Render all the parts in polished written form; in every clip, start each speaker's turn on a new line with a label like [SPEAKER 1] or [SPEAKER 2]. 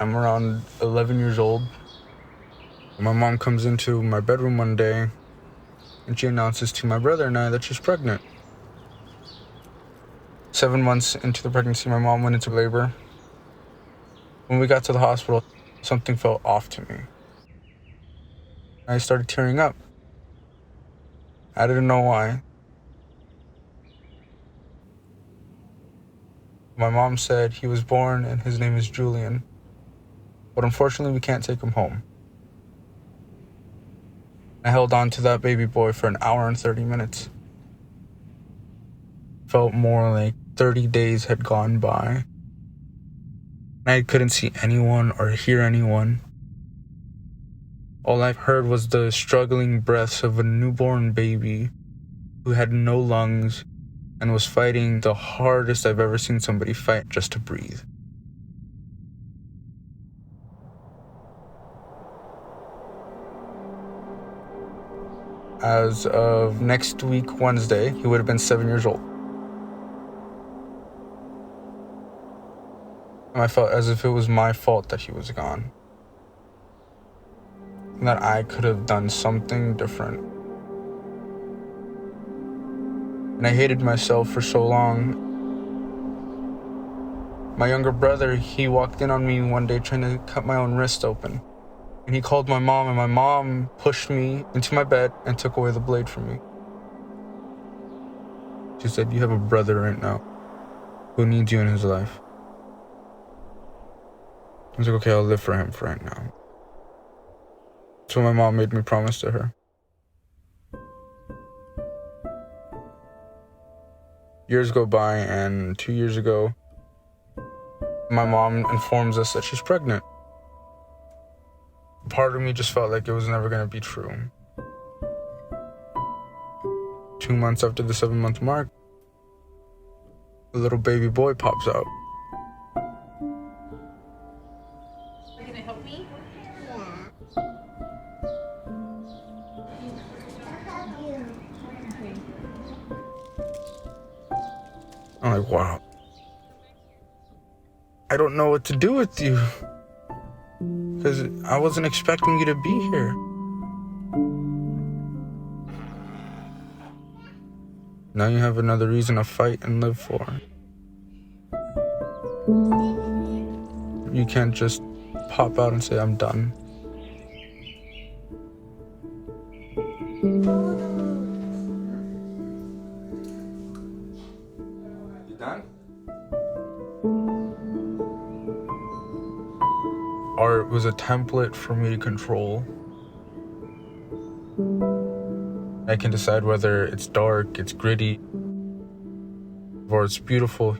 [SPEAKER 1] I'm around 11 years old. My mom comes into my bedroom one day and she announces to my brother and I that she's pregnant. 7 months into the pregnancy, my mom went into labor. When we got to the hospital, something felt off to me. I started tearing up. I didn't know why. My mom said he was born and his name is Julian, but unfortunately we can't take him home. I held on to that baby boy for an hour and 30 minutes. Felt more like 30 days had gone by. I couldn't see anyone or hear anyone. All I heard was the struggling breaths of a newborn baby who had no lungs and was fighting the hardest I've ever seen somebody fight just to breathe. As of next week, Wednesday, he would have been 7 years old. I felt as if it was my fault that he was gone. And that I could have done something different. And I hated myself for so long. My younger brother, he walked in on me one day trying to cut my own wrist open. And he called my mom, and my mom pushed me into my bed and took away the blade from me. She said, "You have a brother right now who needs you in his life." I was like, okay, I'll live for him for right now. So my mom made me promise to her. Years go by, and 2 years ago, my mom informs us that she's pregnant. Part of me just felt like it was never going to be true. 2 months after the 7-month mark, a little baby boy pops out.
[SPEAKER 2] Are you gonna help me?
[SPEAKER 1] I'm like, wow. I don't know what to do with you. Because I wasn't expecting you to be here. Now you have another reason to fight and live for. You can't just pop out and say, I'm done. You done? Art was a template for me to control. I can decide whether it's dark, it's gritty, or it's beautiful.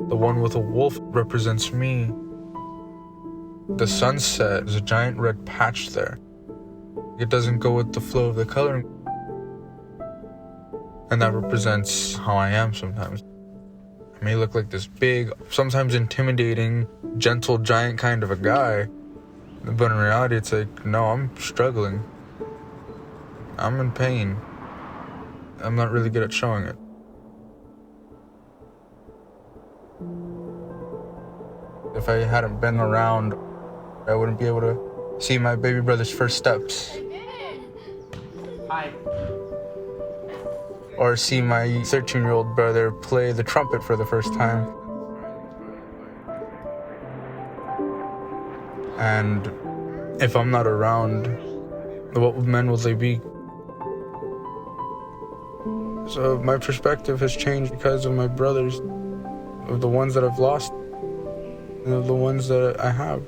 [SPEAKER 1] The one with a wolf represents me. The sunset is a giant red patch there. It doesn't go with the flow of the coloring. And that represents how I am sometimes. I may look like this big, sometimes intimidating, gentle giant kind of a guy. But in reality, it's like, no, I'm struggling. I'm in pain. I'm not really good at showing it. If I hadn't been around, I wouldn't be able to see my baby brother's first steps.
[SPEAKER 2] Hi.
[SPEAKER 1] Or see my 13-year-old brother play the trumpet for the first time. And if I'm not around, what men will they be? So my perspective has changed because of my brothers, of the ones that I've lost, and of the ones that I have.